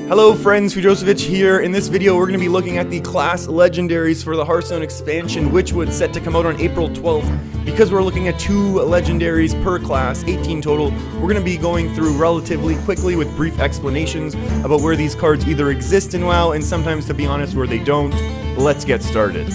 Hello friends, Fujosevich here. In this video we're going to be looking at the class legendaries for the Hearthstone Expansion Witchwood, set to come out on April 12th. Because we're looking at 2 legendaries per class, 18 total, we're going to be going through relatively quickly with brief explanations about where these cards either exist in WoW and sometimes, to be honest, where they don't. Let's get started.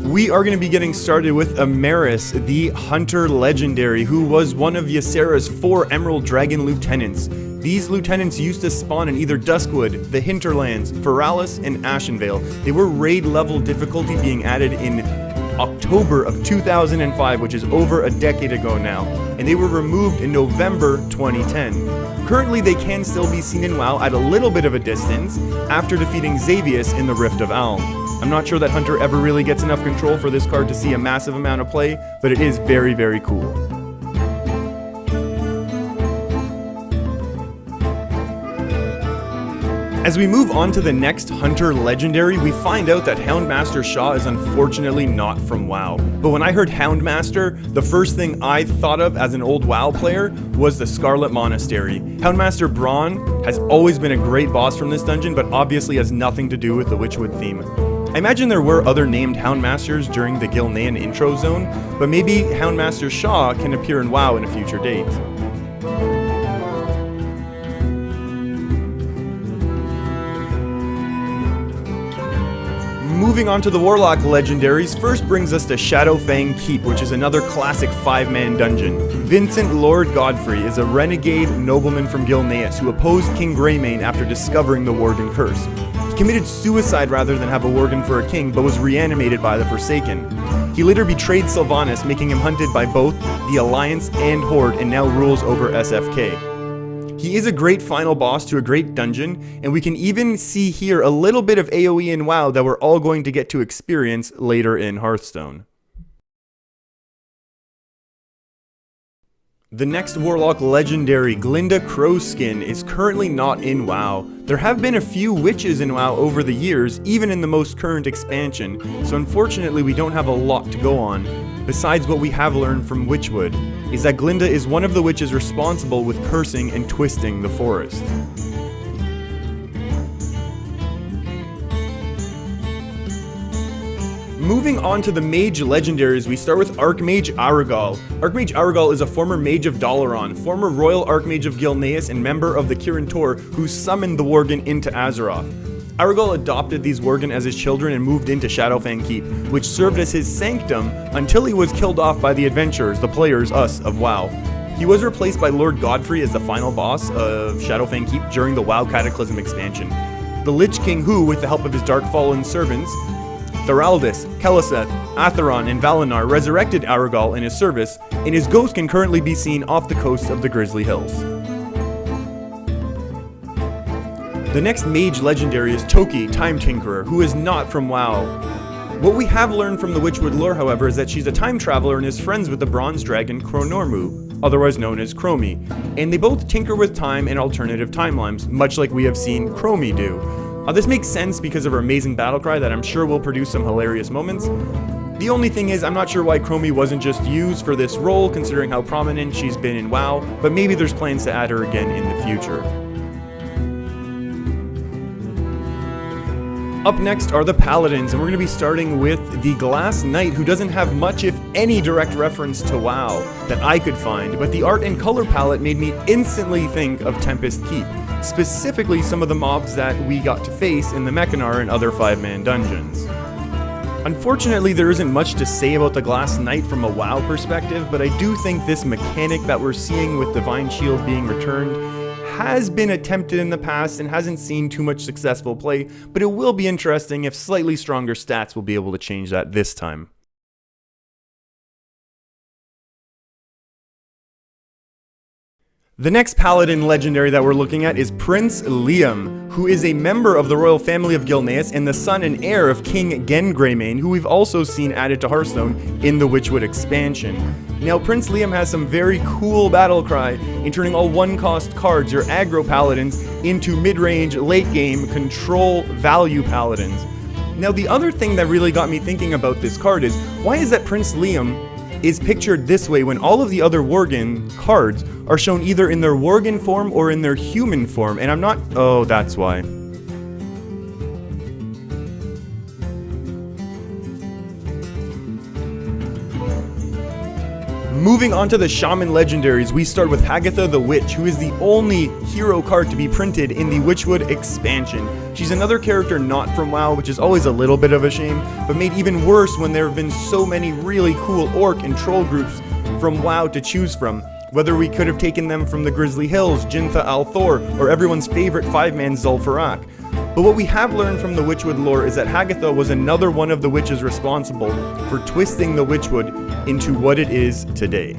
We are going to be getting started with Amaris, the Hunter Legendary, who was one of Ysera's 4 Emerald Dragon Lieutenants. These lieutenants used to spawn in either Duskwood, the Hinterlands, Feralis, and Ashenvale. They were raid level difficulty being added in October of 2005, which is over a decade ago now, and they were removed in November 2010. Currently, they can still be seen in WoW at a little bit of a distance after defeating Xavius in the Rift of Alm. I'm not sure that Hunter ever really gets enough control for this card to see a massive amount of play, but it is very, very cool. As we move on to the next Hunter Legendary, we find out that Houndmaster Shaw is unfortunately not from WoW. But when I heard Houndmaster, the first thing I thought of as an old WoW player was the Scarlet Monastery. Houndmaster Braun has always been a great boss from this dungeon, but obviously has nothing to do with the Witchwood theme. I imagine there were other named Houndmasters during the Gilnean intro zone, but maybe Houndmaster Shaw can appear in WoW in a future date. Moving on to the Warlock legendaries, first brings us to Shadowfang Keep, which is another classic 5-man dungeon. Vincent Lord Godfrey is a renegade nobleman from Gilneas who opposed King Greymane after discovering the Worgen curse. He committed suicide rather than have a Worgen for a king, but was reanimated by the Forsaken. He later betrayed Sylvanas, making him hunted by both the Alliance and Horde, and now rules over SFK. He is a great final boss to a great dungeon, and we can even see here a little bit of AoE in WoW that we're all going to get to experience later in Hearthstone. The next Warlock legendary, Glinda Crowskin, is currently not in WoW. There have been a few witches in WoW over the years, even in the most current expansion, so unfortunately we don't have a lot to go on. Besides, what we have learned from Witchwood is that Glinda is one of the witches responsible with cursing and twisting the forest. Moving on to the Mage legendaries, we start with Archmage Aragal. Archmage Aragal is a former Mage of Dalaran, former Royal Archmage of Gilneas, and member of the Kirin Tor who summoned the Worgen into Azeroth. Aragal adopted these Worgen as his children and moved into Shadowfang Keep, which served as his sanctum until he was killed off by the adventurers, the players, us, of WoW. He was replaced by Lord Godfrey as the final boss of Shadowfang Keep during the WoW Cataclysm expansion. The Lich King who, with the help of his Darkfallen servants, Thoraldus, Keleseth, Atheron, and Valinar, resurrected Aragal in his service, and his ghost can currently be seen off the coast of the Grizzly Hills. The next Mage legendary is Toki, Time Tinkerer, who is not from WoW. What we have learned from the Witchwood lore, however, is that she's a time traveler and is friends with the bronze dragon Chronormu, otherwise known as Chromie, and they both tinker with time and alternative timelines, much like we have seen Chromie do. This makes sense because of her amazing battlecry that I'm sure will produce some hilarious moments. The only thing is, I'm not sure why Chromie wasn't just used for this role, considering how prominent she's been in WoW, but maybe there's plans to add her again in the future. Up next are the Paladins, and we're going to be starting with the Glass Knight, who doesn't have much, if any, direct reference to WoW that I could find, but the art and color palette made me instantly think of Tempest Keep, specifically some of the mobs that we got to face in the Mechanar and other 5-man dungeons. Unfortunately, there isn't much to say about the Glass Knight from a WoW perspective, but I do think this mechanic that we're seeing with Divine Shield being returned has been attempted in the past and hasn't seen too much successful play, but it will be interesting if slightly stronger stats will be able to change that this time. The next Paladin legendary that we're looking at is Prince Liam, who is a member of the royal family of Gilneas and the son and heir of King Gen Greymane, who we've also seen added to Hearthstone in the Witchwood expansion. Now, Prince Liam has some very cool battlecry in turning all 1-cost cards, your aggro paladins, into mid-range, late-game, control value paladins. Now, the other thing that really got me thinking about this card is, why is that Prince Liam is pictured this way when all of the other Worgen cards are shown either in their Worgen form or in their human form, and I'm not... Oh, that's why. Moving on to the Shaman Legendaries, we start with Hagatha the Witch, who is the only hero card to be printed in the Witchwood Expansion. She's another character not from WoW, which is always a little bit of a shame, but made even worse when there have been so many really cool Orc and Troll groups from WoW to choose from. Whether we could have taken them from the Grizzly Hills, Jintha Althor, or everyone's favorite 5-man Zul'Farrak. But what we have learned from the Witchwood lore is that Hagatha was another one of the witches responsible for twisting the Witchwood into what it is today.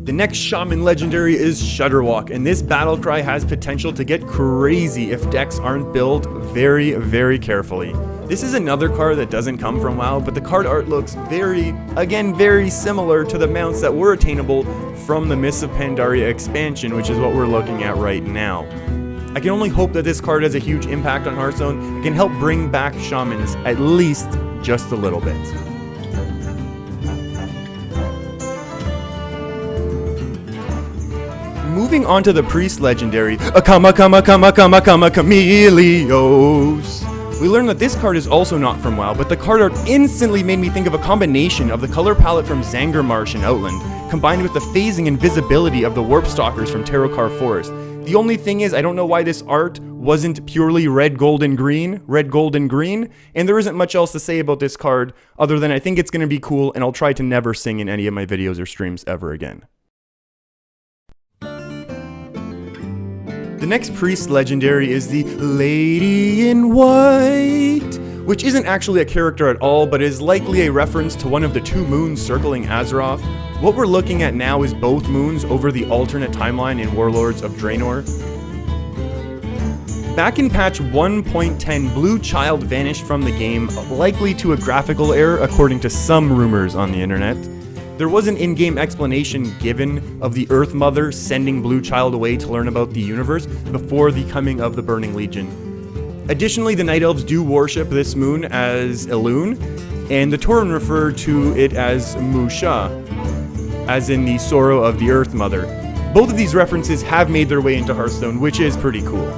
The next Shaman Legendary is Shudderwalk, and this battle cry has potential to get crazy if decks aren't built very, very carefully. This is another card that doesn't come from WoW, but the card art looks very similar to the mounts that were attainable from the Mists of Pandaria expansion, which is what we're looking at right now. I can only hope that this card has a huge impact on Hearthstone and can help bring back Shamans, at least just a little bit. Moving on to the Priest Legendary, Chameleos. We learned that this card is also not from WoW, but the card art instantly made me think of a combination of the color palette from Zangarmarsh and Outland, combined with the phasing and visibility of the Warpstalkers from Terracar Forest. The only thing is, I don't know why this art wasn't purely red, gold, and green, and there isn't much else to say about this card, other than I think it's going to be cool, and I'll try to never sing in any of my videos or streams ever again. The next Priest Legendary is the Lady in White, which isn't actually a character at all, but is likely a reference to one of the 2 moons circling Azeroth. What we're looking at now is both moons over the alternate timeline in Warlords of Draenor. Back in patch 1.10, Blue Child vanished from the game, likely to a graphical error according to some rumors on the internet. There was an in-game explanation given of the Earth Mother sending Blue Child away to learn about the universe before the coming of the Burning Legion. Additionally, the Night Elves do worship this moon as Elune, and the Tauren refer to it as Musha, as in the sorrow of the Earth Mother. Both of these references have made their way into Hearthstone, which is pretty cool.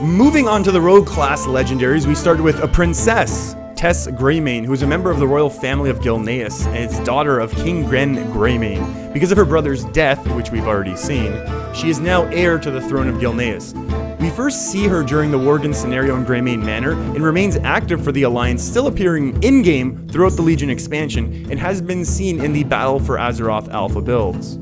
Moving on to the Rogue Class Legendaries, we started with a Princess, Tess Greymane, who is a member of the royal family of Gilneas, and is daughter of King Gren Greymane. Because of her brother's death, which we've already seen, she is now heir to the throne of Gilneas. We first see her during the Worgen scenario in Greymane Manor, and remains active for the Alliance, still appearing in-game throughout the Legion expansion, and has been seen in the Battle for Azeroth alpha builds.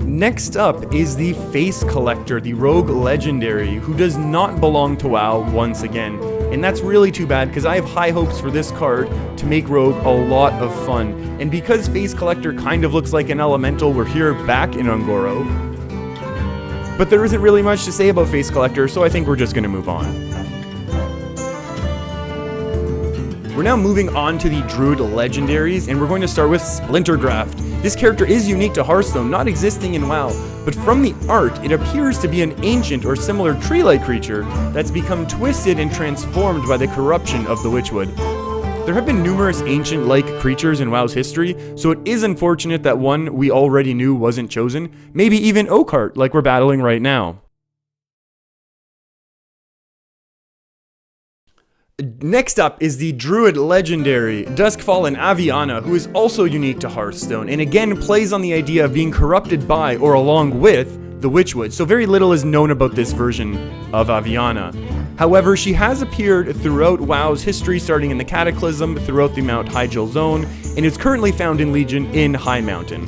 Next up is the Face Collector, the Rogue Legendary, who does not belong to WoW once again. And that's really too bad, because I have high hopes for this card to make Rogue a lot of fun. And because Face Collector kind of looks like an elemental, we're here back in Ungoro. But there isn't really much to say about Face Collector, so I think we're just going to move on. We're now moving on to the Druid Legendaries, and we're going to start with Splintergraft. This character is unique to Hearthstone, not existing in WoW, but from the art, it appears to be an ancient or similar tree-like creature that's become twisted and transformed by the corruption of the Witchwood. There have been numerous ancient-like creatures in WoW's history, so it is unfortunate that one we already knew wasn't chosen, maybe even Oakheart, like we're battling right now. Next up is the Druid Legendary, Duskfallen Aviana, who is also unique to Hearthstone, and again plays on the idea of being corrupted by, or along with, the Witchwood, so very little is known about this version of Aviana. However, she has appeared throughout WoW's history, starting in the Cataclysm, throughout the Mount Hyjal zone, and is currently found in Legion in High Mountain.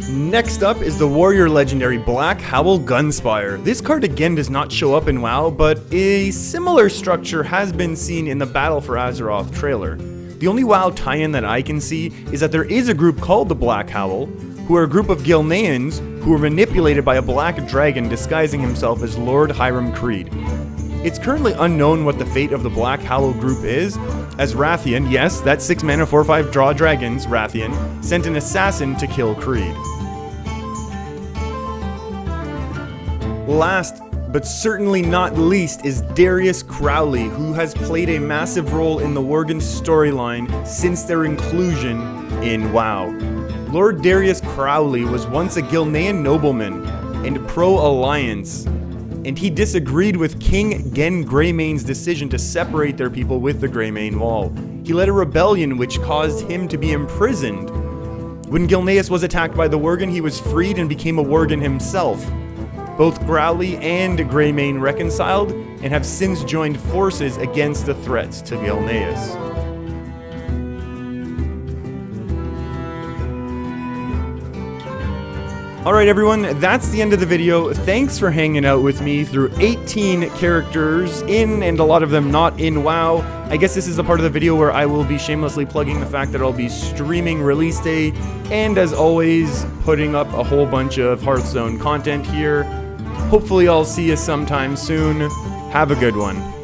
Next up is the Warrior Legendary Black Howl Gunspire. This card again does not show up in WoW, but a similar structure has been seen in the Battle for Azeroth trailer. The only WoW tie-in that I can see is that there is a group called the Black Howl, who are a group of Gilneans who were manipulated by a black dragon disguising himself as Lord Hiram Creed. It's currently unknown what the fate of the Black Howl group is, as Rathian, yes, that 6 mana 4/5 draw dragons, Rathian, sent an assassin to kill Creed. Last but certainly not least is Darius Crowley, who has played a massive role in the Worgen storyline since their inclusion in WoW. Lord Darius Crowley was once a Gilnean nobleman and pro-alliance, and he disagreed with King Gen Greymane's decision to separate their people with the Greymane Wall. He led a rebellion which caused him to be imprisoned. When Gilneas was attacked by the Worgen, he was freed and became a Worgen himself. Both Crowley and Greymane reconciled and have since joined forces against the threats to Gilneas. Alright everyone, that's the end of the video. Thanks for hanging out with me through 18 characters in and a lot of them not in WoW. I guess this is the part of the video where I will be shamelessly plugging the fact that I'll be streaming release day and, as always, putting up a whole bunch of Hearthstone content here. Hopefully I'll see you sometime soon. Have a good one.